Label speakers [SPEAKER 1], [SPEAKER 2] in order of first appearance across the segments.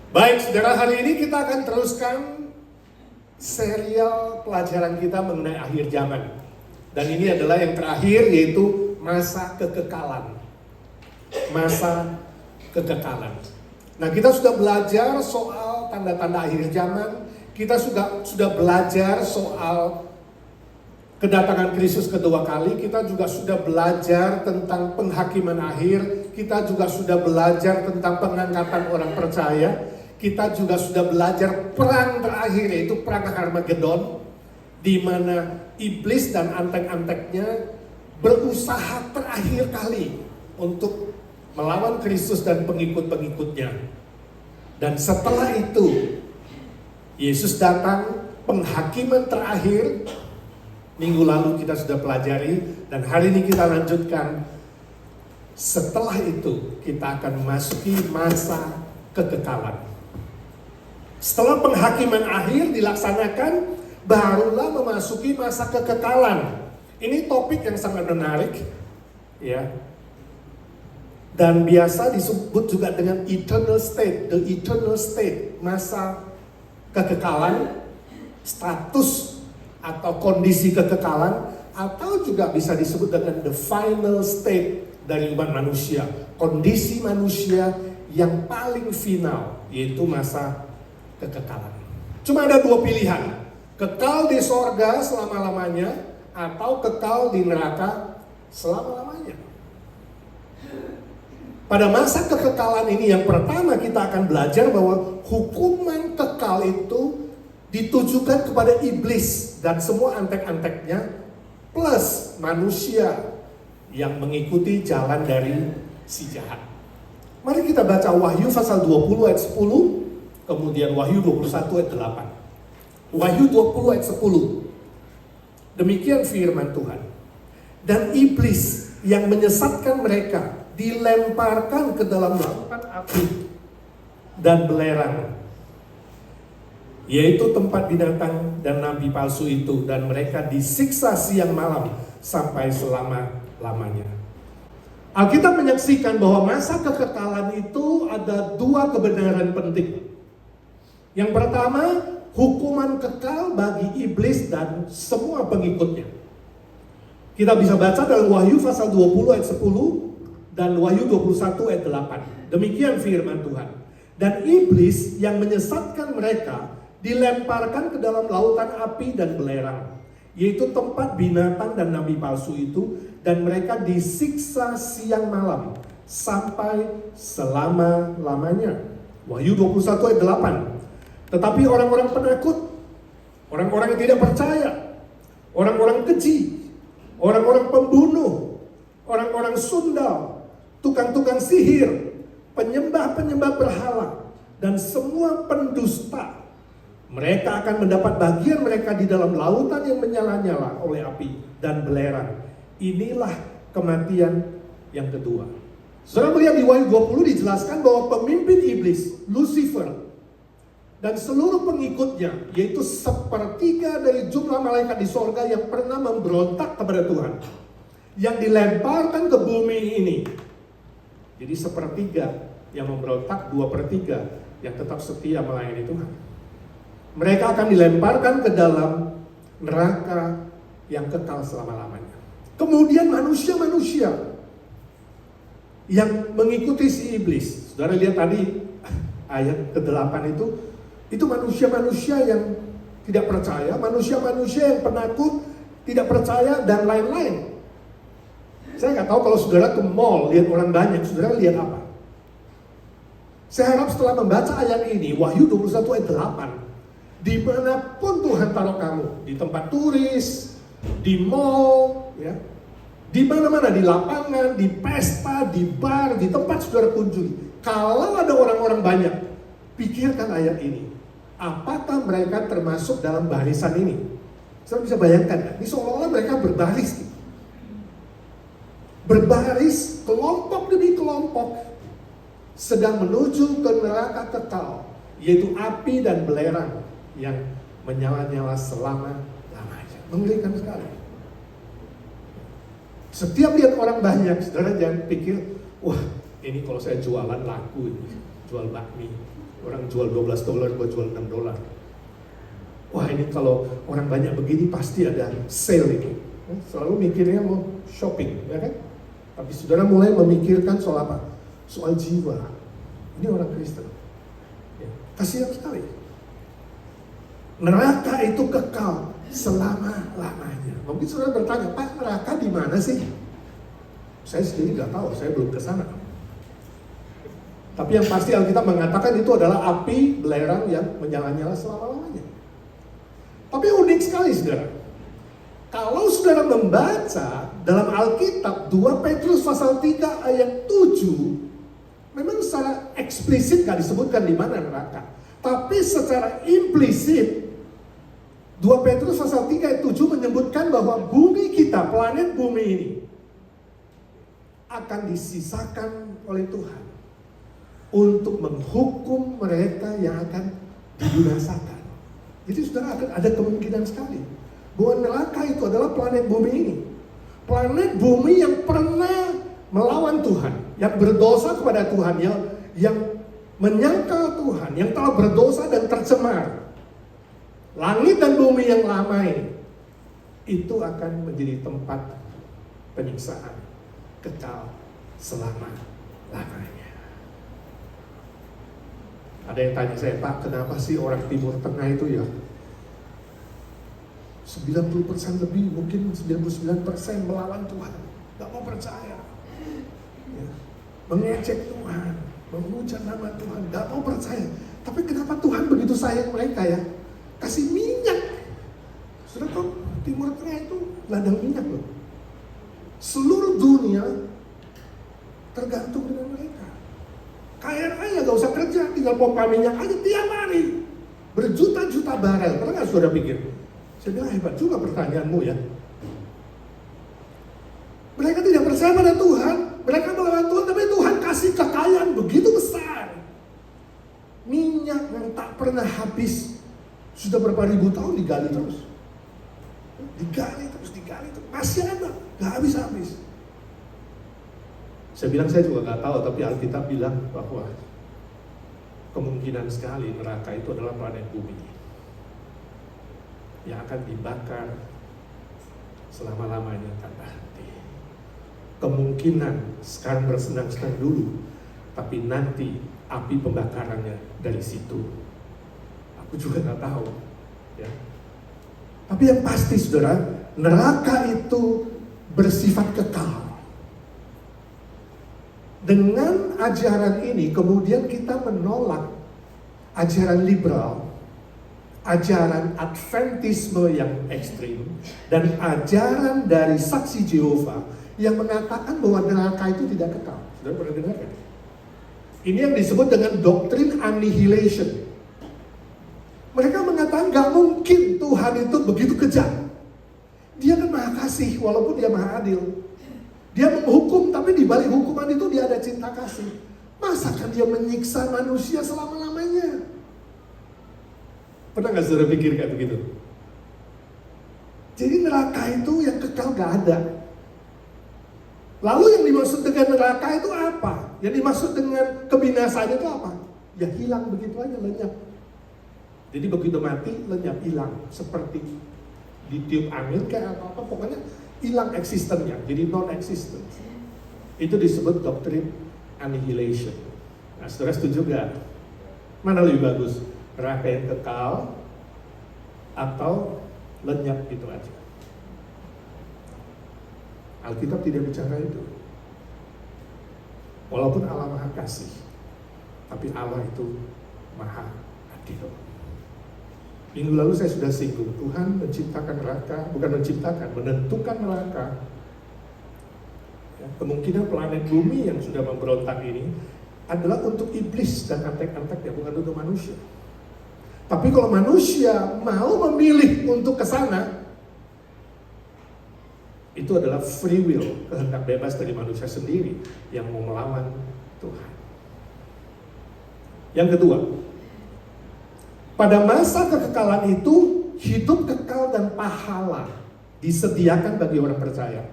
[SPEAKER 1] Baik, saudara, hari ini kita akan teruskan serial pelajaran kita mengenai akhir zaman. Dan ini adalah yang terakhir, yaitu masa kekekalan. Masa kekekalan. Nah, kita sudah belajar soal tanda-tanda akhir zaman. Kita sudah belajar soal kedatangan Kristus kedua kali. Kita juga sudah belajar tentang penghakiman akhir. Kita juga sudah belajar tentang pengangkatan orang percaya. Kita juga sudah belajar perang terakhir, yaitu perang Harmagedon, di mana iblis dan antek-anteknya berusaha terakhir kali untuk melawan Kristus dan pengikut-pengikutnya. Dan setelah itu Yesus datang, penghakiman terakhir. Minggu lalu kita sudah pelajari, dan hari ini kita lanjutkan. Setelah itu kita akan memasuki masa kekekalan. Setelah penghakiman akhir dilaksanakan, barulah memasuki masa kekekalan. Ini topik yang sangat menarik, ya. Dan biasa disebut juga dengan eternal state, the eternal state, masa kekekalan, status atau kondisi kekekalan, atau juga bisa disebut dengan the final state dari umat manusia, kondisi manusia yang paling final, yaitu masa kekekalan. Cuma ada dua pilihan, kekal di sorga selama-lamanya atau kekal di neraka selama-lamanya. Pada masa kekekalan ini yang pertama kita akan belajar bahwa hukuman kekal itu ditujukan kepada iblis dan semua antek-anteknya plus manusia yang mengikuti jalan dari si jahat. Mari kita baca Wahyu pasal 20 ayat 10. Kemudian Wahyu 21 ayat 8. Wahyu 20 ayat 10. Demikian firman Tuhan. Dan iblis yang menyesatkan mereka dilemparkan ke dalam lautan api dan belerang, yaitu tempat binatang dan nabi palsu itu, dan mereka disiksa siang malam sampai selama-lamanya. Alkitab menyaksikan bahwa masa kekekalan itu ada dua kebenaran penting. Yang pertama, hukuman kekal bagi iblis dan semua pengikutnya. Kita bisa baca dalam Wahyu pasal 20 ayat 10 dan Wahyu 21 ayat 8. Demikian firman Tuhan. Dan iblis yang menyesatkan mereka dilemparkan ke dalam lautan api dan belerang, yaitu tempat binatang dan nabi palsu itu, dan mereka disiksa siang malam sampai selama-lamanya. Wahyu 21 ayat 8. Tetapi orang-orang penakut, orang-orang yang tidak percaya, orang-orang keji, orang-orang pembunuh, orang-orang sundal, tukang-tukang sihir, penyembah-penyembah berhala, dan semua pendusta, mereka akan mendapat bagian mereka di dalam lautan yang menyala-nyala oleh api dan belerang. Inilah kematian yang kedua. Saudara melihat di Wahyu 20 dijelaskan bahwa pemimpin iblis, Lucifer, dan seluruh pengikutnya, yaitu sepertiga dari jumlah malaikat di sorga yang pernah memberontak kepada Tuhan, yang dilemparkan ke bumi ini. Jadi sepertiga yang memberontak, 2/3 yang tetap setia melayani Tuhan. Mereka akan dilemparkan ke dalam neraka yang kekal selama-lamanya. Kemudian manusia-manusia yang mengikuti si iblis. Saudara lihat tadi ayat ke-8 itu manusia-manusia yang tidak percaya, manusia-manusia yang penakut, tidak percaya, dan lain-lain. Saya nggak tahu kalau saudara ke mall lihat orang banyak, saudara lihat apa? Saya harap setelah membaca ayat ini, Wahyu 21 ayat 8, dimanapun Tuhan taruh kamu, di tempat turis, di mall, ya, di mana-mana, di lapangan, di pesta, di bar, di tempat saudara kunjungi, kalau ada orang-orang banyak, pikirkan ayat ini. Apakah mereka termasuk dalam barisan ini? Saya bisa bayangkan kan? Ini seolah-olah mereka berbaris. Berbaris, kelompok demi kelompok, sedang menuju ke neraka kekal, yaitu api dan belerang yang menyala-nyala selama-lamanya. Mengerikan sekali. Setiap lihat orang banyak, saudara jangan pikir, wah ini kalau saya jualan laku ini. jual bakmi. Orang jual $12, gua jual $6. Wah, ini kalau orang banyak begini pasti ada sale ini. Selalu mikirnya mau shopping, ya kan? Tapi saudara mulai memikirkan soal apa? Soal jiwa. Ini orang Kristen. Ya, kasihan sekali. Neraka itu kekal selama-lamanya. Mungkin saudara bertanya, Pak, neraka di mana sih? Saya sendiri nggak tahu, saya belum ke sana. Tapi yang pasti Alkitab mengatakan itu adalah api belerang yang menyala-nyala selama-lamanya. Tapi unik sekali saudara. Kalau saudara membaca dalam Alkitab 2 Petrus pasal 3 ayat 7, memang secara eksplisit gak disebutkan di mana neraka. Tapi secara implisit 2 Petrus pasal 3 ayat 7 menyebutkan bahwa bumi kita, planet bumi ini akan disisakan oleh Tuhan untuk menghukum mereka yang akan dibinasakan. Jadi saudara akan ada kemungkinan sekali bahwa neraka itu adalah planet bumi ini. Planet bumi yang pernah melawan Tuhan, yang berdosa kepada Tuhan, yang menyangkal Tuhan, yang telah berdosa dan tercemar. Langit dan bumi yang lama ini, itu akan menjadi tempat penyiksaan kekal selama-lamanya. Ada yang tanya saya, Pak, kenapa sih orang Timur Tengah itu ya 90% lebih, mungkin 99% melawan Tuhan, gak mau percaya, ya, mengejek Tuhan, menghujat nama Tuhan, gak mau percaya. Tapi kenapa Tuhan begitu sayang mereka ya? Kasih minyak. Sudah tahu Timur Tengah itu ladang minyak loh. Seluruh dunia tergantung dengan mereka. Kaya gak usah kerja, tinggal pompa minyak aja tiap hari. Berjuta-juta barel. Pernah gak saudara pikir? Saya bilang hebat juga pertanyaanmu ya. Mereka tidak percaya pada Tuhan. Mereka melawan Tuhan, tapi Tuhan kasih kekayaan begitu besar. Minyak yang tak pernah habis. Sudah berapa ribu tahun digali terus. Digali terus. Masih ada, gak habis-habis. Saya bilang saya juga gak tahu, tapi Alkitab bilang bahwa kemungkinan sekali neraka itu adalah planet bumi yang akan dibakar selama-lamanya tanpa henti. Kemungkinan sekarang bersenang-senang dulu, tapi nanti api pembakarannya dari situ. Aku juga gak tahu, ya. Tapi yang pasti saudara, neraka itu bersifat kekal. Dengan ajaran ini kemudian kita menolak ajaran liberal, ajaran Adventisme yang ekstrim, dan ajaran dari Saksi Yehova yang mengatakan bahwa neraka itu tidak kekal. Sudah pernah dengar kan? Ini yang disebut dengan doktrin annihilation. Mereka mengatakan gak mungkin Tuhan itu begitu kejam. Dia kan maha kasih walaupun dia maha adil. Dia menghukum, tapi di balik hukuman itu dia ada cinta kasih. Masakan dia menyiksa manusia selama-lamanya? Pernah gak saudara pikir kayak begitu? Jadi neraka itu yang kekal gak ada. Lalu yang dimaksud dengan neraka itu apa? Yang dimaksud dengan kebinasaan itu apa? Ya hilang begitu aja, lenyap. Jadi begitu mati, lenyap, hilang. Seperti ditiup angin kayak apa-apa, pokoknya hilang eksistennya, jadi non-existent. Itu disebut doktrin annihilation. Nah, saudara setuju gak? Mana lebih bagus? Neraka yang kekal atau lenyap gitu aja? Alkitab tidak bicara itu. Walaupun Allah maha kasih, tapi Allah itu maha adil. Minggu lalu saya sudah singgung, Tuhan menciptakan neraka, bukan menciptakan, menentukan neraka. Ya, kemungkinan planet bumi yang sudah memberontak ini adalah untuk iblis dan antek-anteknya, bukan untuk manusia. Tapi kalau manusia mau memilih untuk ke sana, itu adalah free will, kehendak bebas dari manusia sendiri yang mau melawan Tuhan. Yang kedua, pada masa kekekalan itu, hidup kekal dan pahala disediakan bagi orang percaya.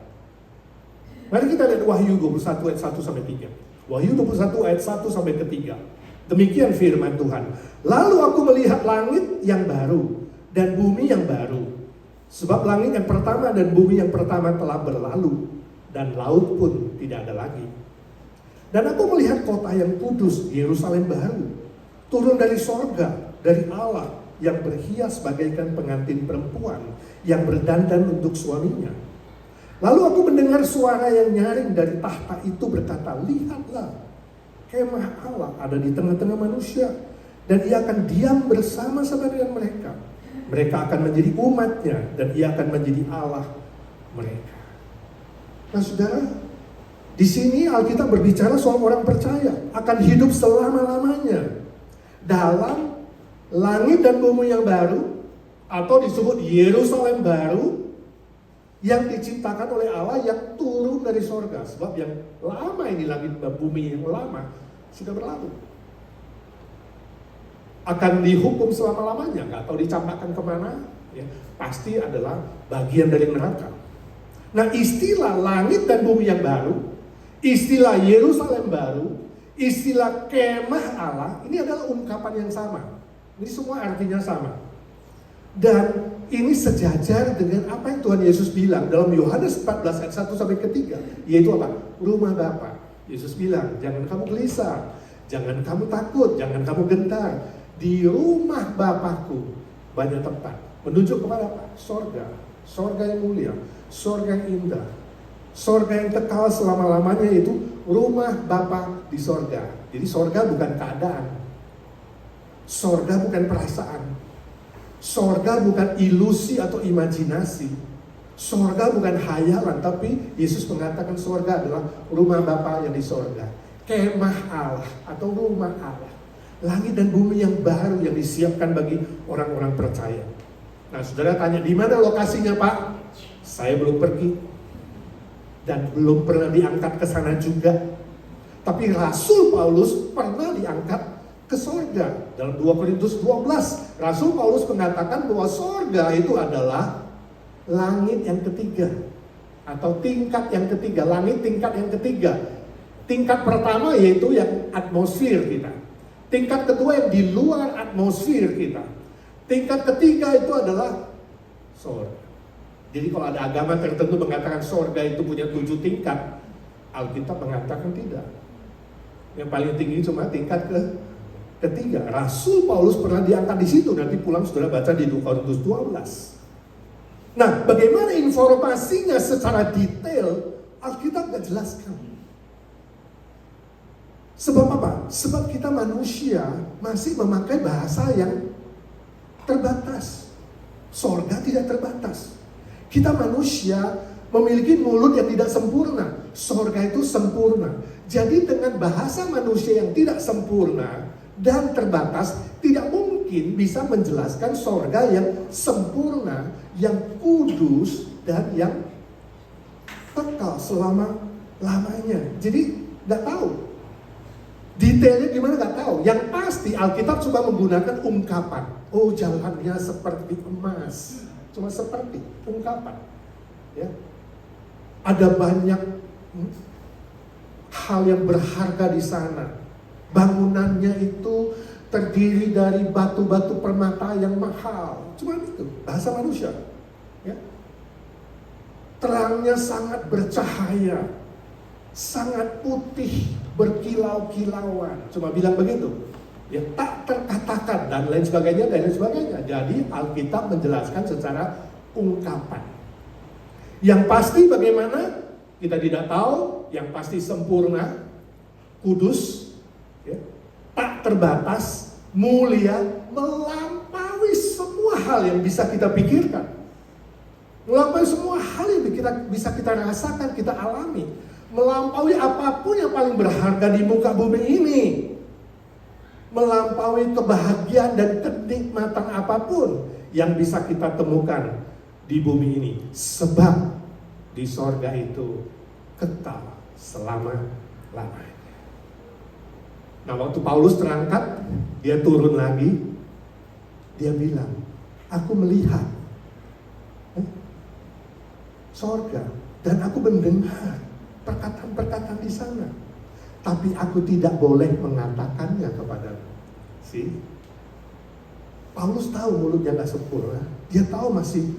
[SPEAKER 1] Mari kita lihat Wahyu 21 ayat 1 sampai 3. Wahyu 21 ayat 1 sampai 3. Demikian firman Tuhan. Lalu aku melihat langit yang baru dan bumi yang baru. Sebab langit yang pertama dan bumi yang pertama telah berlalu, dan laut pun tidak ada lagi. Dan aku melihat kota yang kudus, Yerusalem baru, turun dari sorga, dari Allah, yang berhias bagaikan pengantin perempuan yang berdandan untuk suaminya. Lalu aku mendengar suara yang nyaring dari tahta itu berkata, lihatlah, kemah Allah ada di tengah-tengah manusia, dan ia akan diam bersama-sama dengan mereka. Mereka akan menjadi umatnya, dan ia akan menjadi Allah mereka. Nah saudara, di sini Alkitab berbicara soal orang percaya akan hidup selama-lamanya dalam langit dan bumi yang baru, atau disebut Yerusalem baru, yang diciptakan oleh Allah, yang turun dari sorga. Sebab yang lama ini, langit dan bumi yang lama sudah berlalu, akan dihukum selama-lamanya, nggak tahu dicampakkan kemana, ya, pasti adalah bagian dari neraka. Nah, istilah langit dan bumi yang baru, istilah Yerusalem baru, istilah kemah Allah, ini adalah ungkapan yang sama. Ini semua artinya sama. Dan ini sejajar dengan apa yang Tuhan Yesus bilang dalam Yohanes 14 ayat 1 sampai ke 3, yaitu apa? Rumah Bapa. Yesus bilang, jangan kamu gelisah, jangan kamu takut, jangan kamu gentar. Di rumah Bapakku banyak tempat. Menunjuk kepada apa? Sorga. Sorga yang mulia, sorga yang indah, sorga yang kekal selama-lamanya, itu rumah Bapa di sorga. Jadi sorga bukan keadaan, sorga bukan perasaan, sorga bukan ilusi atau imajinasi, sorga bukan hayalan, tapi Yesus mengatakan sorga adalah rumah Bapa yang di sorga, kemah Allah atau rumah Allah, langit dan bumi yang baru yang disiapkan bagi orang-orang percaya. Nah, saudara tanya, di mana lokasinya, Pak? Saya belum pergi dan belum pernah diangkat ke sana juga. Tapi Rasul Paulus pernah diangkat ke sorga. Dalam 2 Korintus 12, Rasul Paulus mengatakan bahwa sorga itu adalah langit yang ketiga, atau tingkat yang ketiga, langit tingkat yang ketiga. Tingkat pertama yaitu yang atmosfer kita. Tingkat kedua yang di luar atmosfer kita. Tingkat ketiga itu adalah sorga. Jadi kalau ada agama tertentu mengatakan sorga itu punya 7 tingkat, Alkitab mengatakan tidak. Yang paling tinggi cuma tingkat ketiga. Rasul Paulus pernah diangkat di situ. Nanti pulang saudara baca di 2 Korintus 12. Nah, bagaimana informasinya secara detail, Alkitab gak jelaskan. Sebab apa? Sebab kita manusia masih memakai bahasa yang terbatas. Sorga tidak terbatas. Kita manusia memiliki mulut yang tidak sempurna. Sorga itu sempurna. Jadi dengan bahasa manusia yang tidak sempurna dan terbatas, tidak mungkin bisa menjelaskan sorga yang sempurna, yang kudus, dan yang kekal selama-lamanya. Jadi nggak tahu. Detailnya gimana nggak tahu. Yang pasti Alkitab cuma menggunakan ungkapan. Oh, jalannya seperti emas. Cuma seperti ungkapan. Ya. Ada banyak hal yang berharga di sana. Bangunannya itu terdiri dari batu-batu permata yang mahal. Cuma itu bahasa manusia. Ya. Terangnya sangat bercahaya, sangat putih, berkilau-kilauan. Cuma bilang begitu. Ya, tak terkatakan dan lain sebagainya dan lain sebagainya. Jadi Alkitab menjelaskan secara ungkapan. Yang pasti bagaimana? Kita tidak tahu. Yang pasti sempurna, kudus, ya, tak terbatas, mulia, melampaui semua hal yang bisa kita pikirkan, melampaui semua hal yang bisa kita rasakan, kita alami, melampaui apapun yang paling berharga di muka bumi ini, melampaui kebahagiaan dan kenikmatan apapun yang bisa kita temukan di bumi ini. Sebab di sorga itu kekal selama-lamanya. Nah, waktu Paulus terangkat, dia turun lagi, dia bilang, aku melihat sorga dan aku mendengar perkataan-perkataan di sana. tapi aku tidak boleh mengatakannya kepadamu. See? Paulus tahu mulutnya gak sempurna. Dia tahu masih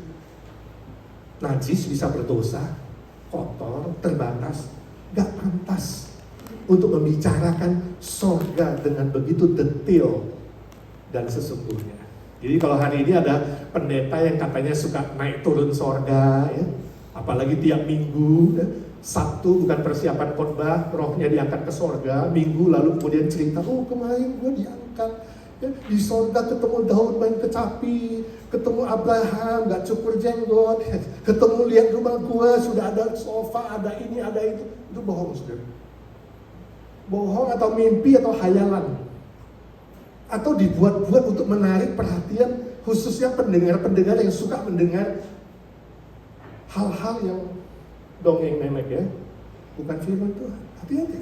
[SPEAKER 1] najis, bisa berdosa, kotor, terbatas. Gak pantas untuk membicarakan sorga dengan begitu detail dan sesungguhnya. Jadi kalau hari ini ada pendeta yang katanya suka naik turun sorga, ya, apalagi tiap minggu, ya, Sabtu bukan persiapan khotbah, rohnya diangkat ke sorga, minggu lalu kemudian cerita, oh kemarin gue diangkat, ya, di sorga ketemu Daud main kecapi, ketemu Abraham gak cukur jenggot, ya, ketemu lihat rumah gue sudah ada sofa, ada ini, ada itu bohong saudara. Bohong atau mimpi atau hayalan. Atau dibuat-buat untuk menarik perhatian khususnya pendengar-pendengar yang suka mendengar hal-hal yang dongeng nenek, ya, bukan firman Tuhan. Hati-hati,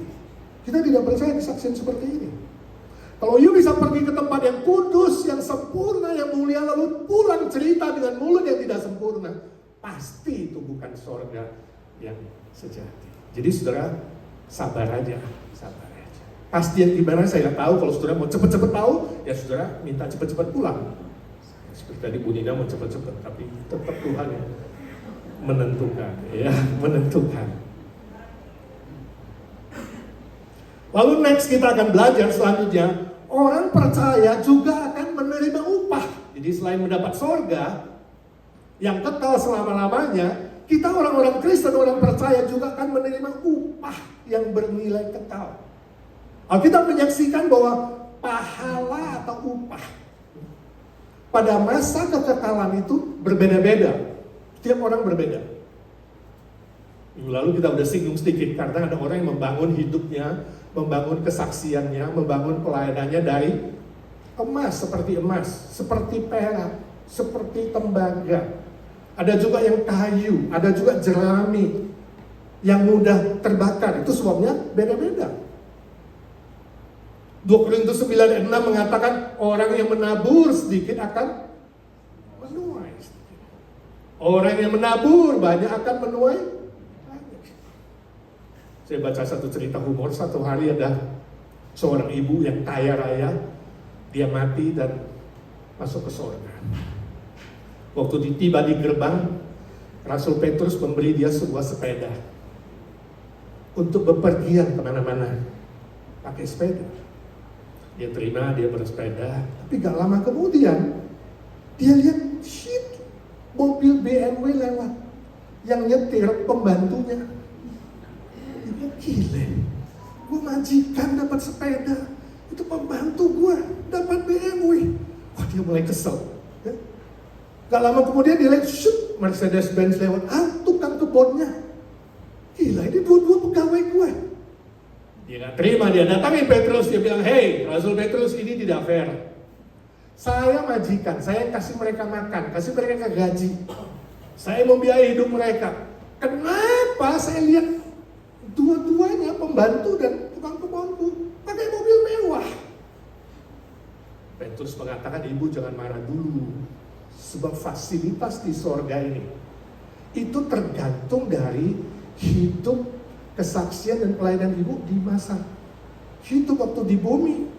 [SPEAKER 1] kita tidak percaya kesaksian seperti ini. Kalau you bisa pergi ke tempat yang kudus, yang sempurna, yang mulia, lalu pulang cerita dengan mulut yang tidak sempurna, pasti itu bukan sorga yang sejati. Jadi saudara, sabar aja. Pastian gimana saya nggak tahu. Kalau saudara mau cepet-cepet tahu, ya saudara minta cepet-cepet pulang. Seperti tadi Bu Nina mau cepet-cepet, tapi tetap Tuhan yang menentukan, ya, menentukan. Lalu next kita akan belajar selanjutnya, orang percaya juga akan menerima upah. Jadi selain mendapat sorga yang kekal selama-lamanya, kita orang-orang Kristen, orang percaya juga akan menerima upah yang bernilai kekal. Alkitab menyaksikan bahwa pahala atau upah pada masa kekekalan itu berbeda-beda. Setiap orang berbeda. Minggu lalu kita udah singgung sedikit karena ada orang yang membangun hidupnya, membangun kesaksiannya, membangun pelayanannya dari emas, seperti perak, seperti tembaga. Ada juga yang kayu, ada juga jerami yang mudah terbakar. Itu sebabnya beda-beda. 2 Korintus 9:6 mengatakan orang yang menabur sedikit akan menuai sedikit. Orang yang menabur banyak akan menuai banyak. Saya baca satu cerita humor, satu hari ada seorang ibu yang kaya raya, dia mati dan masuk ke surga. Waktu tiba di gerbang, Rasul Petrus memberi dia sebuah sepeda untuk bepergian kemana-mana pakai sepeda. Dia terima, dia bersepeda, tapi gak lama kemudian dia lihat shit, mobil BMW lewat, yang nyetir pembantunya. Dia bilang, gile, gue majikan dapat sepeda, itu pembantu gue dapat BMW. Wah, dia mulai kesel, ya. Gak lama kemudian dia lihat shoot, Mercedes-Benz lewat, tukang kebunnya, gila, ini dua-dua pegawai gue. Dia gak terima, dia datangin Petrus, dia bilang, hey Rasul Petrus, ini tidak fair. Saya majikan, saya kasih mereka makan, kasih mereka gaji, saya membiayai hidup mereka. Kenapa saya lihat dua-duanya pembantu dan tukang kebunku pakai mobil mewah? Petrus mengatakan, ibu jangan marah dulu, sebab fasilitas di sorga ini itu tergantung dari hidup, kesaksian dan pelayanan ibu di masa hidup waktu di bumi.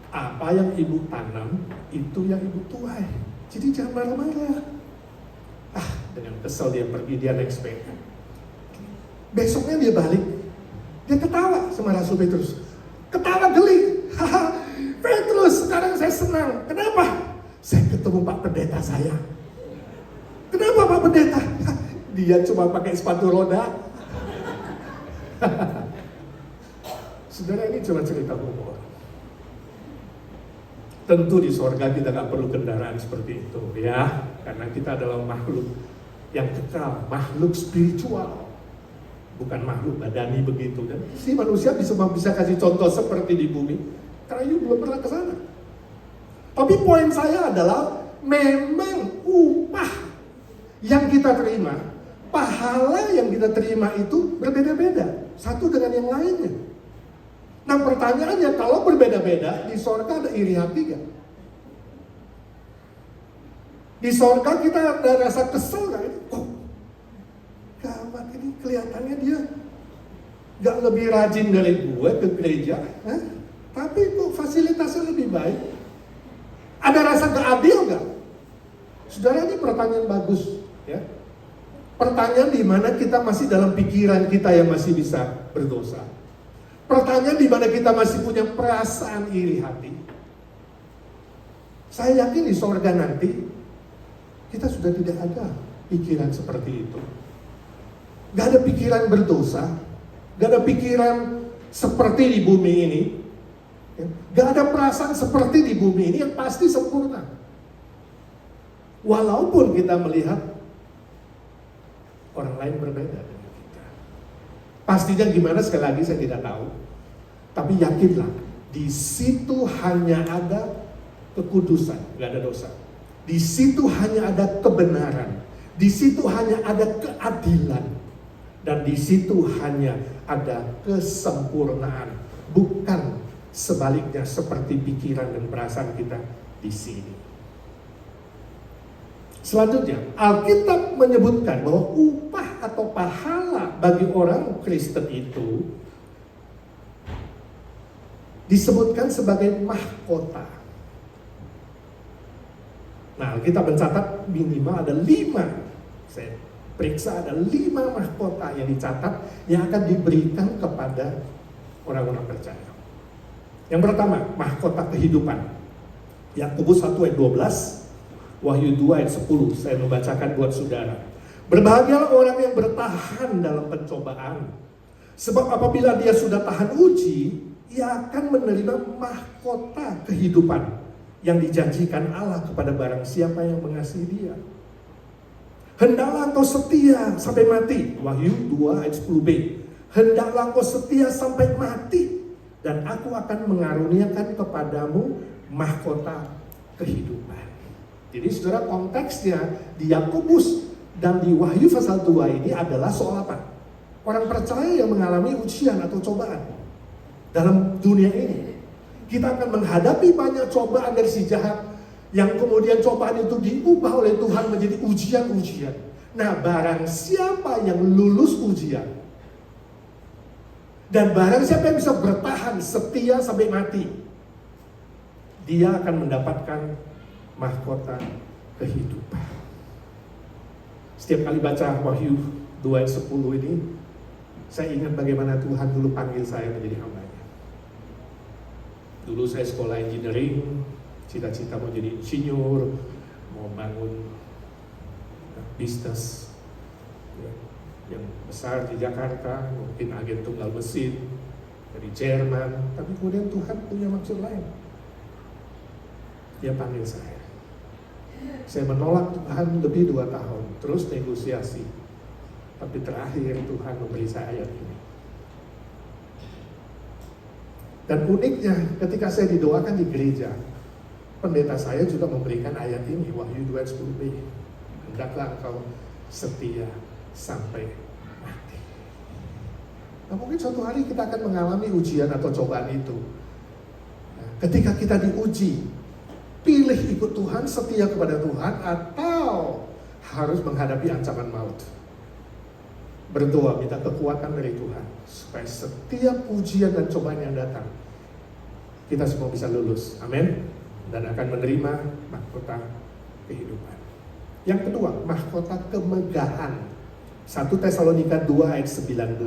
[SPEAKER 1] Apa yang ibu tanam, itu yang ibu tuai. Jadi jangan marah-marah. Dengan kesel dia pergi, dia naik sepeda. Besoknya dia balik, dia ketawa sama Rasul Petrus. Ketawa geli. Petrus, sekarang saya senang. Kenapa? Saya ketemu Pak Pendeta saya. Kenapa Pak Pendeta? Dia cuma pakai sepatu roda. Saudara, ini cuma cerita humor. Tentu di sorga kita gak perlu kendaraan seperti itu, ya, karena kita adalah makhluk yang kekal, makhluk spiritual, bukan makhluk badani begitu. Dan si manusia bisa kasih contoh seperti di bumi, kayu belum pernah ke sana. Tapi poin saya adalah memang upah yang kita terima, pahala yang kita terima itu berbeda-beda satu dengan yang lainnya. Nah pertanyaannya, kalau berbeda-beda, di sorga ada iri hati gak? Di sorga kita ada rasa kesel gak? Kok gawat ini, kelihatannya dia Gak lebih rajin dari gue ke gereja, tapi kok fasilitasnya lebih baik? Ada rasa gak adil gak? Saudara, ini pertanyaan bagus, ya. Pertanyaan di mana kita masih dalam pikiran kita yang masih bisa berdosa. Pertanyaan di mana kita masih punya perasaan iri hati. Saya yakin di sorga nanti kita sudah tidak ada pikiran seperti itu. Gak ada pikiran berdosa, gak ada pikiran seperti di bumi ini, gak ada perasaan seperti di bumi ini yang pasti sempurna. Walaupun kita melihat orang lain berbeda dengan kita. Pastinya gimana sekali lagi saya tidak tahu. Tapi yakinlah, di situ hanya ada kekudusan, gak ada dosa. Di situ hanya ada kebenaran. Di situ hanya ada keadilan. Dan di situ hanya ada kesempurnaan. Bukan sebaliknya seperti pikiran dan perasaan kita di sini. Selanjutnya, Alkitab menyebutkan bahwa upah atau pahala bagi orang Kristen itu disebutkan sebagai mahkota. Nah, kita mencatat minimal ada 5. Saya periksa ada 5 mahkota yang dicatat yang akan diberikan kepada orang-orang percaya. Yang pertama, mahkota kehidupan. Yakobus 1 ayat 12. Wahyu 2 ayat 10, saya membacakan buat saudara. Berbahagialah orang yang bertahan dalam pencobaan. Sebab apabila dia sudah tahan uji, ia akan menerima mahkota kehidupan yang dijanjikan Allah kepada barang siapa yang mengasihi dia. Hendaklah engkau setia sampai mati. Wahyu 2 ayat 10b. Hendaklah engkau setia sampai mati, dan aku akan mengaruniakan kepadamu mahkota kehidupan. Jadi saudara, konteksnya di Yakobus dan di Wahyu pasal 2 ini adalah soal apa? Orang percaya yang mengalami ujian atau cobaan dalam dunia ini. Kita akan menghadapi banyak cobaan dari si jahat, yang kemudian cobaan itu diubah oleh Tuhan menjadi ujian-ujian. Nah, barang siapa yang lulus ujian, dan barang siapa yang bisa bertahan setia sampai mati, dia akan mendapatkan mahkota kehidupan. Setiap kali baca Wahyu 2 ayat 10 ini, saya ingat bagaimana Tuhan dulu panggil saya menjadi hamba-Nya. Dulu saya sekolah engineering, cita-cita mau jadi insinyur, mau bangun bisnis yang besar di Jakarta, mungkin agen tunggal mesin dari Jerman, tapi kemudian Tuhan punya maksud lain. Dia panggil saya. Saya menolak Tuhan lebih 2 tahun, terus negosiasi. Tapi terakhir Tuhan memberi saya ayat ini. Dan uniknya, ketika saya didoakan di gereja, pendeta saya juga memberikan ayat ini, Wahyu 2 ayat 10b. Hendaklah engkau setia sampai mati. Nah, mungkin suatu hari kita akan mengalami ujian atau cobaan itu. Nah, ketika kita diuji, pilih ikut Tuhan, setia kepada Tuhan, atau harus menghadapi ancaman maut. Berdoa, minta kekuatan dari Tuhan, supaya setiap ujian dan cobaan yang datang, kita semua bisa lulus. Amin. Dan akan menerima mahkota kehidupan. Yang kedua, mahkota kemegahan. 1 Tesalonika 2 ayat 19.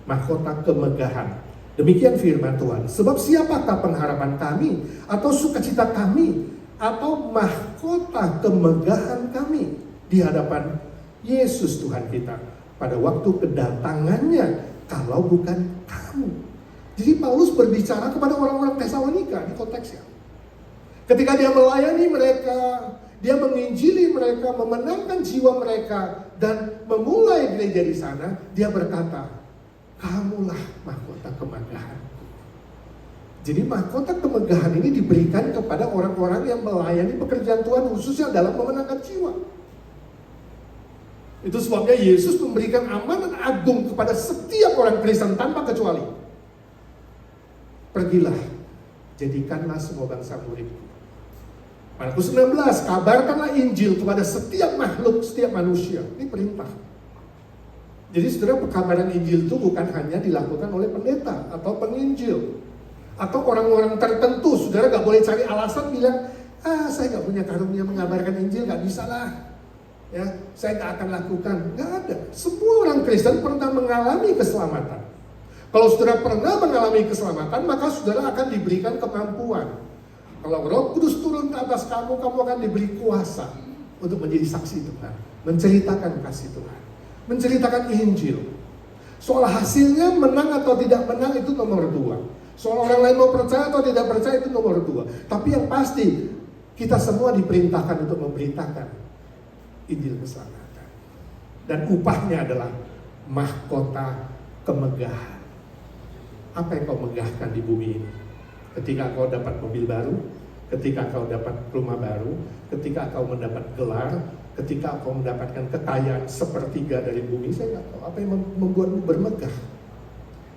[SPEAKER 1] Mahkota kemegahan. Demikian firman Tuhan. Sebab siapakah pengharapan kami, atau sukacita kami, atau mahkota kemegahan kami di hadapan Yesus Tuhan kita pada waktu kedatangannya, kalau bukan kamu. Jadi Paulus berbicara kepada orang-orang Tesalonika di konteksnya. Ketika dia melayani mereka, dia menginjili mereka, memenangkan jiwa mereka, dan memulai gereja di sana, dia berkata, kamulah mahkota kemegahan. Jadi mahkota kemegahan ini diberikan kepada orang-orang yang melayani pekerjaan Tuhan, khususnya dalam memenangkan jiwa. Itu sebabnya Yesus memberikan amanat agung kepada setiap orang Kristen tanpa kecuali. Pergilah, jadikanlah semua bangsa muridku. Markus 19, kabarkanlah Injil kepada setiap makhluk, setiap manusia. Ini perintah. Jadi saudara, pekabaran Injil itu bukan hanya dilakukan oleh pendeta atau penginjil atau orang-orang tertentu. Saudara gak boleh cari alasan bilang, saya gak punya karunia mengabarkan Injil, gak bisa lah. Ya, saya gak akan lakukan. Gak ada. Semua orang Kristen pernah mengalami keselamatan. Kalau saudara pernah mengalami keselamatan, maka saudara akan diberikan kemampuan. Kalau Roh Kudus turun ke atas kamu, kamu akan diberi kuasa untuk menjadi saksi Tuhan, menceritakan kasih Tuhan, menceritakan Injil. Soal hasilnya menang atau tidak menang itu nomor 2. Soal orang lain mau percaya atau tidak percaya itu nomor 2. Tapi yang pasti kita semua diperintahkan untuk memberitakan Injil keselamatan. Dan upahnya adalah mahkota kemegahan. Apa yang kau megahkan di bumi ini? Ketika kau dapat mobil baru, ketika kau dapat rumah baru, ketika kau mendapat gelar, ketika kau mendapatkan kekayaan sepertiga dari bumi, saya nggak tahu apa yang membuatmu bermegah.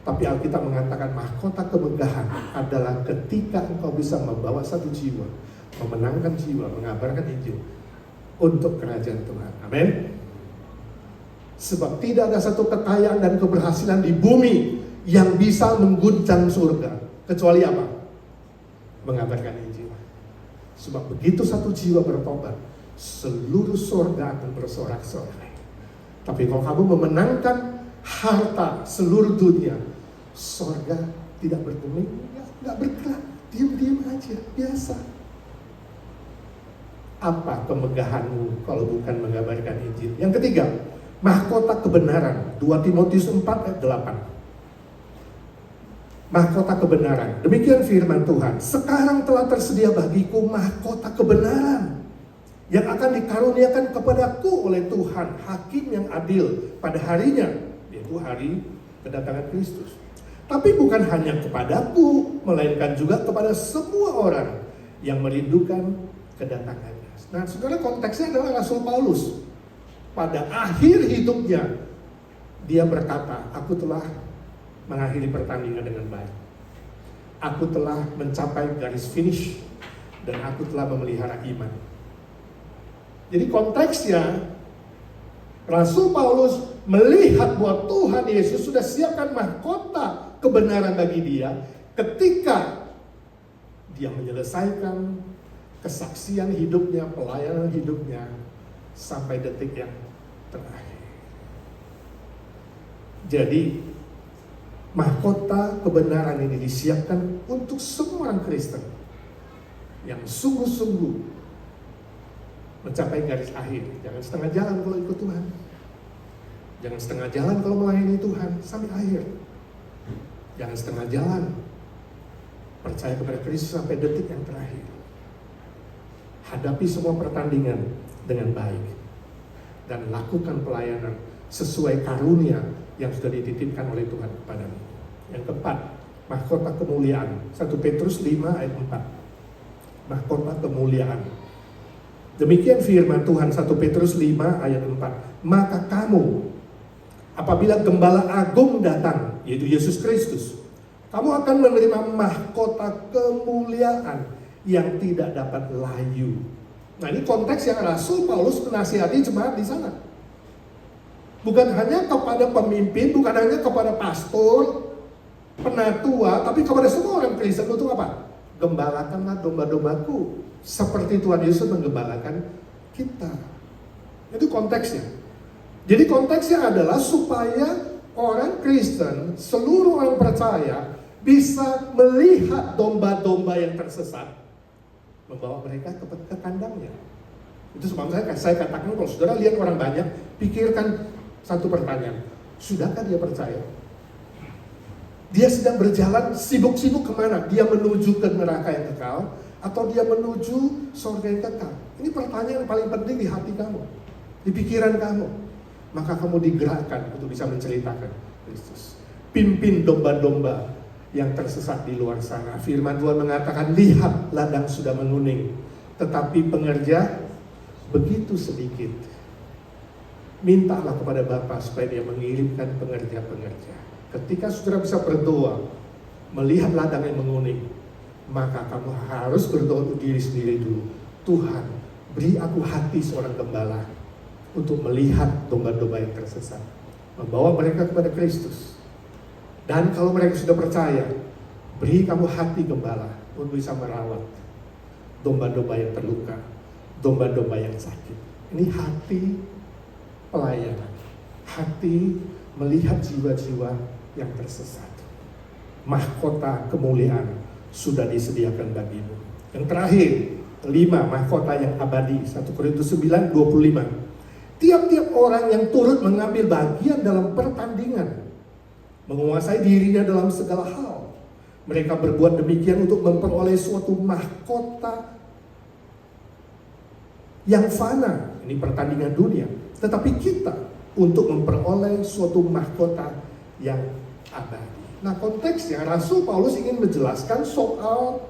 [SPEAKER 1] Tapi Alkitab mengatakan mahkota kemegahan adalah ketika engkau bisa membawa satu jiwa, memenangkan jiwa, mengabarkan Injil untuk kerajaan Tuhan. Amin. Sebab tidak ada satu kekayaan dan keberhasilan di bumi yang bisa mengguncang surga, kecuali apa? Mengabarkan Injil. Sebab begitu satu jiwa bertobat, seluruh surga akan bersorak-sorai. Tapi kalau kamu memenangkan harta seluruh dunia, surga tidak bergeming, nggak bergerak, diam-diam aja, biasa. Apa kemegahanmu kalau bukan mengabarkan Injil? Yang ketiga, mahkota kebenaran. 2 Timotius 4 ayat 8. Mahkota kebenaran. Demikian firman Tuhan. Sekarang telah tersedia bagiku mahkota kebenaran yang akan dikaruniakan kepadaku oleh Tuhan, hakim yang adil pada harinya, yaitu hari kedatangan Kristus. Tapi bukan hanya kepadaku, melainkan juga kepada semua orang yang merindukan kedatangannya. Nah, saudara, konteksnya adalah Rasul Paulus. Pada akhir hidupnya, dia berkata, aku telah mengakhiri pertandingan dengan baik. Aku telah mencapai garis finish dan aku telah memelihara iman. Jadi konteksnya, Rasul Paulus melihat bahwa Tuhan Yesus sudah siapkan mahkota kebenaran bagi dia ketika dia menyelesaikan kesaksian hidupnya, pelayanan hidupnya sampai detik yang terakhir. Jadi mahkota kebenaran ini disiapkan untuk semua orang Kristen yang sungguh-sungguh mencapai garis akhir. Jangan setengah jalan kalau ikut Tuhan. Jangan setengah jalan kalau melayani Tuhan sampai akhir. Jangan setengah jalan percaya kepada Kristus sampai detik yang terakhir. Hadapi semua pertandingan dengan baik dan lakukan pelayanan sesuai karunia yang sudah dititipkan oleh Tuhan kepadamu. Yang keempat, mahkota kemuliaan. 1 Petrus 5 ayat 4. Mahkota kemuliaan. Demikian firman Tuhan 1 Petrus 5 ayat 4. Maka kamu, apabila Gembala Agung datang, yaitu Yesus Kristus, kamu akan menerima mahkota kemuliaan yang tidak dapat layu. Nah, ini konteks yang Rasul Paulus menasihati jemaat di sana. Bukan hanya kepada pemimpin, bukan hanya kepada pastor, penatua, tapi kepada semua orang Kristen. Untuk apa? Gembalakanlah domba-dombaku seperti Tuhan Yesus menggembalakan kita. Itu konteksnya. Jadi konteksnya adalah supaya orang Kristen, seluruh orang percaya bisa melihat domba-domba yang tersesat, membawa mereka ke kandangnya. Itu sebabnya saya katakan, kalau saudara lihat orang banyak, pikirkan satu pertanyaan, sudahkah dia percaya? Dia sedang berjalan sibuk-sibuk kemana? Dia menuju ke neraka yang kekal atau dia menuju surga yang kekal? Ini pertanyaan yang paling penting di hati kamu, di pikiran kamu. Maka kamu digerakkan untuk bisa menceritakan Kristus. Pimpin domba-domba yang tersesat di luar sana. Firman Tuhan mengatakan, lihat ladang sudah menguning, tetapi pengerja begitu sedikit. Mintalah kepada Bapa supaya dia mengirimkan pengerja-pengerja. Ketika saudara bisa berdoa, melihat ladang yang menguning, maka kamu harus berdoa untuk diri sendiri dulu. Tuhan, beri aku hati seorang gembala untuk melihat domba-domba yang tersesat. membawa mereka kepada Kristus. Dan kalau mereka sudah percaya, beri kamu hati gembala untuk bisa merawat domba-domba yang terluka, domba-domba yang sakit. Ini hati pelayanan, hati melihat jiwa-jiwa yang tersesat. Mahkota kemuliaan sudah disediakan bagimu. Yang terakhir, 5, mahkota yang abadi. 1 Korintus 9:25. Tiap-tiap orang yang turut mengambil bagian dalam pertandingan menguasai dirinya dalam segala hal. Mereka berbuat demikian untuk memperoleh suatu mahkota yang fana. Ini pertandingan dunia. Tetapi kita untuk memperoleh suatu mahkota yang abadi. Nah, konteksnya Rasul Paulus ingin menjelaskan soal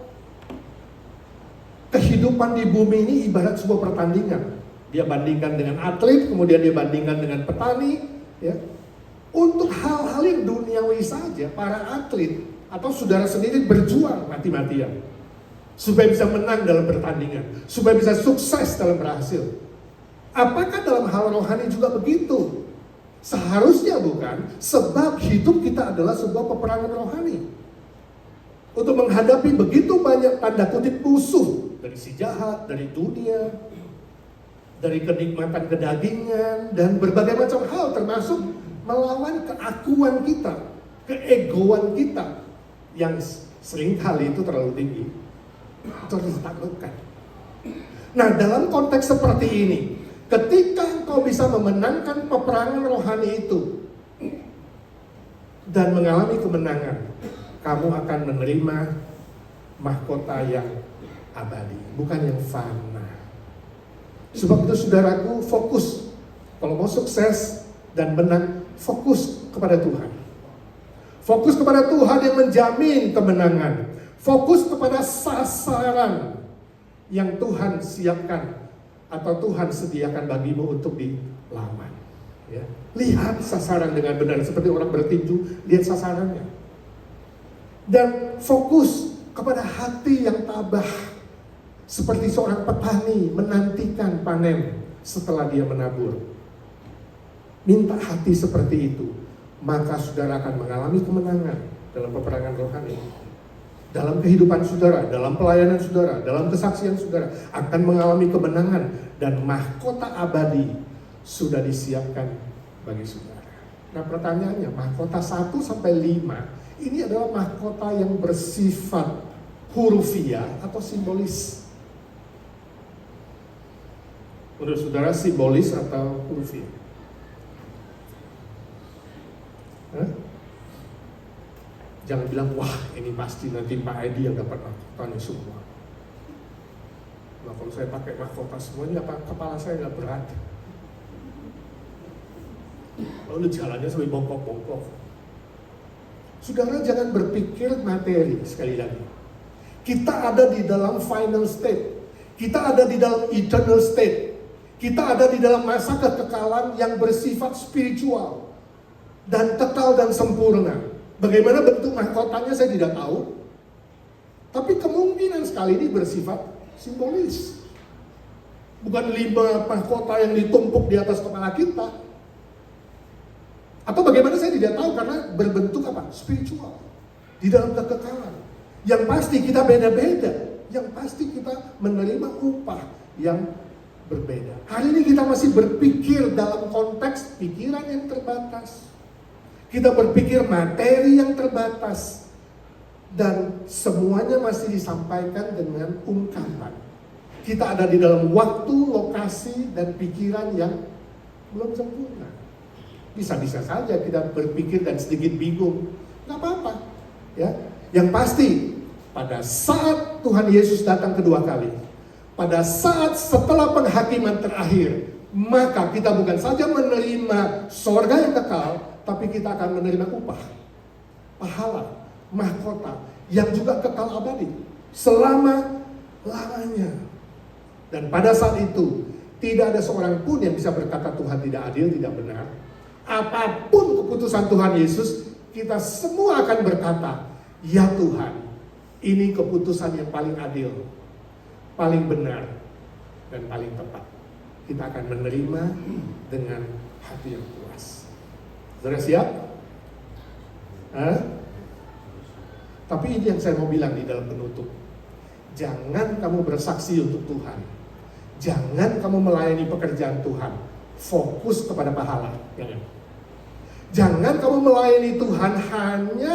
[SPEAKER 1] kehidupan di bumi ini ibarat sebuah pertandingan. Dia bandingkan dengan atlet, kemudian dia bandingkan dengan petani, ya. Untuk hal-hal yang duniawi saja, para atlet atau saudara sendiri berjuang mati-matian supaya bisa menang dalam pertandingan, supaya bisa sukses dalam berhasil. Apakah dalam hal rohani juga begitu? Seharusnya bukan, sebab hidup kita adalah sebuah peperangan rohani. Untuk menghadapi begitu banyak tanda kutip musuh dari si jahat, dari dunia, dari kenikmatan kedagingan, dan berbagai macam hal, termasuk melawan keakuan kita, keegoan kita yang seringkali itu terlalu tinggi. Itu harus ditaklukkan. Nah, dalam konteks seperti ini, ketika engkau bisa memenangkan peperangan rohani itu dan mengalami kemenangan, kamu akan menerima mahkota yang abadi, bukan yang fana. Sebab itu saudaraku, fokus. Kalau mau sukses dan menang, fokus kepada Tuhan. Fokus kepada Tuhan yang menjamin kemenangan. Fokus kepada sasaran yang Tuhan siapkan atau Tuhan sediakan bagimu untuk dilawan. Ya. Lihat sasaran dengan benar, seperti orang bertinju, lihat sasarannya. Dan fokus kepada hati yang tabah, seperti seorang petani menantikan panen setelah dia menabur. Minta hati seperti itu, maka saudara akan mengalami kemenangan dalam peperangan rohani. Dalam kehidupan saudara, dalam pelayanan saudara, dalam kesaksian saudara, akan mengalami kemenangan dan mahkota abadi sudah disiapkan bagi saudara. Nah, pertanyaannya, mahkota 1 sampai 5 ini adalah mahkota yang bersifat hurufiah atau simbolis. Menurut saudara, simbolis atau hurufiah? Jangan bilang, wah ini pasti nanti Pak Edi yang dapat mahkotanya semua. Nah, kalau saya pakai mahkota semuanya, kepala saya nggak berat. Lalu jalannya sampai bongkok-bongkok. Saudara jangan berpikir materi, sekali lagi. Kita ada di dalam final state. Kita ada di dalam eternal state. Kita ada di dalam masa kekekalan yang bersifat spiritual dan kekal dan sempurna. Bagaimana bentuk mahkotanya saya tidak tahu. Tapi kemungkinan sekali ini bersifat simbolis. Bukan 5 mahkota yang ditumpuk di atas kepala kita. Atau bagaimana saya tidak tahu, karena berbentuk apa? Spiritual. Di dalam kekekalan. Yang pasti kita beda-beda. Yang pasti kita menerima upah yang berbeda. Hari ini kita masih berpikir dalam konteks pikiran yang terbatas. Kita berpikir materi yang terbatas. Dan semuanya masih disampaikan dengan ungkapan. Kita ada di dalam waktu, lokasi, dan pikiran yang belum sempurna. Bisa-bisa saja kita berpikir dan sedikit bingung. Gak apa-apa. Ya. Yang pasti, pada saat Tuhan Yesus datang kedua kali, pada saat setelah penghakiman terakhir, maka kita bukan saja menerima sorga yang kekal, tapi kita akan menerima upah, pahala, mahkota yang juga kekal abadi selama-lamanya. Dan pada saat itu tidak ada seorang pun yang bisa berkata Tuhan tidak adil, tidak benar. Apapun keputusan Tuhan Yesus, kita semua akan berkata, ya Tuhan, ini keputusan yang paling adil, paling benar, dan paling tepat. Kita akan menerima dengan hati yang puas. Saudara siap? Hah? Tapi ini yang saya mau bilang di dalam penutup. Jangan kamu bersaksi untuk Tuhan. Jangan kamu melayani pekerjaan Tuhan. Fokus kepada pahala. Jangan kamu melayani Tuhan hanya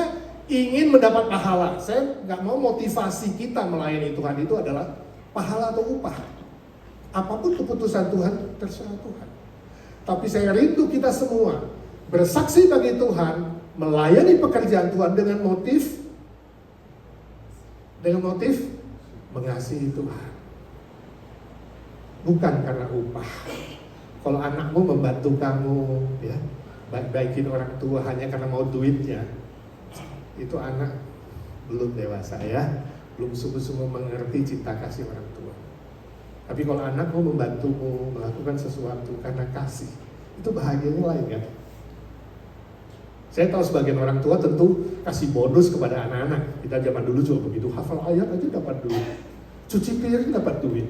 [SPEAKER 1] ingin mendapat pahala. Saya nggak mau motivasi kita melayani Tuhan itu adalah pahala atau upah. Apapun keputusan Tuhan, terserah Tuhan. Tapi saya rindu kita semua bersaksi bagi Tuhan, melayani pekerjaan Tuhan dengan motif mengasihi Tuhan. Bukan karena upah. Kalau anakmu membantu kamu, ya, baik-baikin orang tua hanya karena mau duitnya, itu anak belum dewasa, ya, belum sungguh-sungguh mengerti cinta kasih orang tua. Tapi kalau anakmu membantumu melakukan sesuatu karena kasih, itu bahagianya lain, kan? Saya tahu sebagian orang tua tentu kasih bonus kepada anak-anak. Kita zaman dulu juga begitu, hafal ayat aja dapat duit, cuci piring dapat duit,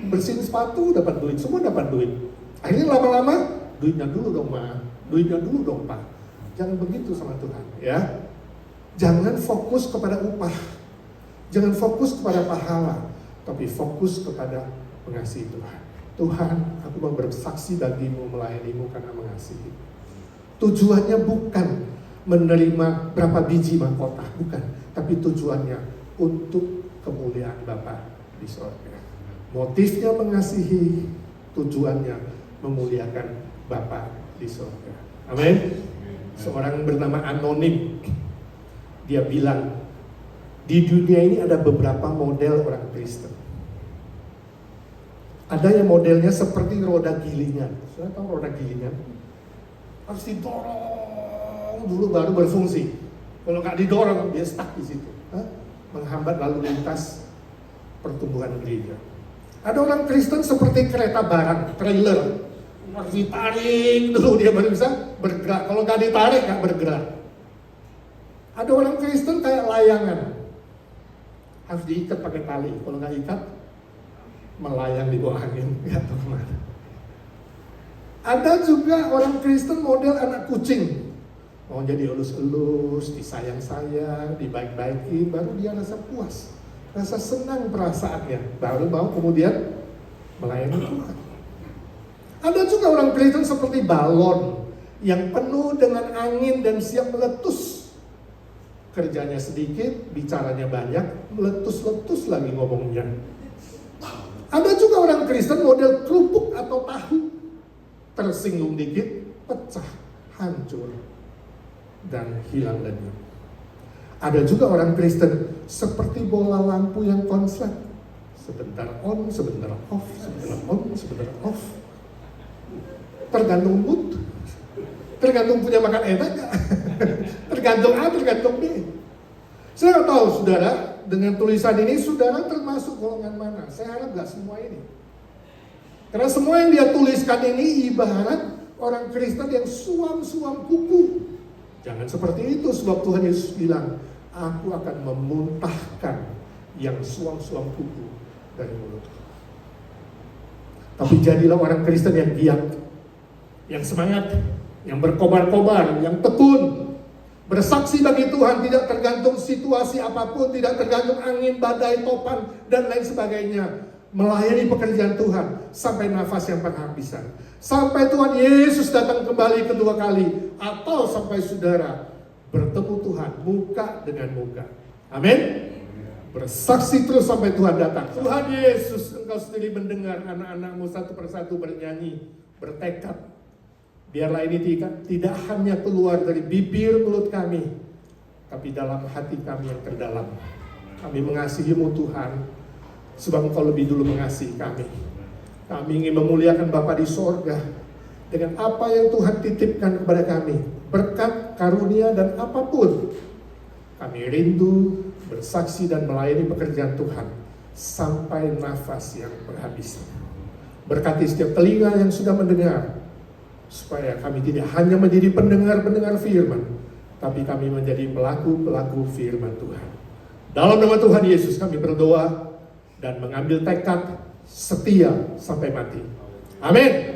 [SPEAKER 1] bersihin sepatu dapat duit, semua dapat duit. Akhirnya lama-lama, duitnya dulu dong Ma, duitnya dulu dong Pak. Jangan begitu sama Tuhan, ya. Jangan fokus kepada upah, jangan fokus kepada pahala, tapi fokus kepada mengasihi Tuhan. Tuhan, aku mau bersaksi bagimu, melayanimu karena mengasihi. Tujuannya bukan menerima berapa biji mahkota, bukan. Tapi tujuannya untuk kemuliaan Bapa di sorga. Motifnya mengasihi, tujuannya memuliakan Bapa di sorga. Amin. Seorang bernama Anonim, dia bilang, di dunia ini ada beberapa model orang Kristen. Ada yang modelnya seperti roda gilingan. Saya tahu roda gilingan harus didorong dulu baru berfungsi. Kalau nggak didorong, dia stuck di situ, menghambat lalu lintas pertumbuhan gereja. Ada orang Kristen seperti kereta barang, trailer, harus ditarik dulu dia baru bisa bergerak. Kalau nggak ditarik nggak bergerak. Ada orang Kristen kayak layangan, harus diikat pakai tali. Kalau nggak ikat, melayang di bawah angin, nggak tahu kemana. Ada juga orang Kristen model anak kucing, mau jadi elus-elus, disayang-sayang, dibaik-baikin, baru dia rasa puas, rasa senang perasaannya, baru mau kemudian melayani Tuhan. Ada juga orang Kristen seperti balon yang penuh dengan angin dan siap meletus. Kerjanya sedikit, bicaranya banyak, meletus-letus lagi ngomongnya. Ada juga orang Kristen model kerupuk atau tahu, tersinggung dikit, pecah, hancur, dan hilang lenyap. Ada juga orang Kristen seperti bola lampu yang konslet, sebentar on, sebentar off, sebentar on, sebentar off. Tergantung mood, tergantung punya makan enak gak? Tergantung A, tergantung B. Saya tahu saudara, dengan tulisan ini saudara termasuk golongan mana? Saya harap gak semua ini. Karena semua yang dia tuliskan ini ibarat orang Kristen yang suam-suam kuku. Jangan seperti itu, sebab Tuhan Yesus bilang, aku akan memuntahkan yang suam-suam kuku dari mulutku. Tapi jadilah orang Kristen yang giat, yang semangat, yang berkobar-kobar, yang tekun, bersaksi bagi Tuhan, tidak tergantung situasi apapun, tidak tergantung angin, badai, topan, dan lain sebagainya. Melayani pekerjaan Tuhan sampai nafas yang penghabisan, sampai Tuhan Yesus datang kembali kedua kali, atau sampai saudara bertemu Tuhan muka dengan muka. Amin. Bersaksi terus sampai Tuhan datang. Tuhan Yesus, Engkau sendiri mendengar anak-anakmu satu persatu bernyanyi, bertekad, biarlah ini tidak hanya keluar dari bibir mulut kami, tapi dalam hati kami yang terdalam. Kami mengasihi-Mu Tuhan, sebab Engkau lebih dulu mengasihi kami. Kami ingin memuliakan Bapa di sorga dengan apa yang Tuhan titipkan kepada kami, berkat, karunia, dan apapun. Kami rindu bersaksi dan melayani pekerjaan Tuhan sampai nafas yang berhabisan. Berkati setiap telinga yang sudah mendengar, supaya kami tidak hanya menjadi pendengar-pendengar firman, tapi kami menjadi pelaku-pelaku firman Tuhan. Dalam nama Tuhan Yesus kami berdoa dan mengambil tekad setia sampai mati. Amin.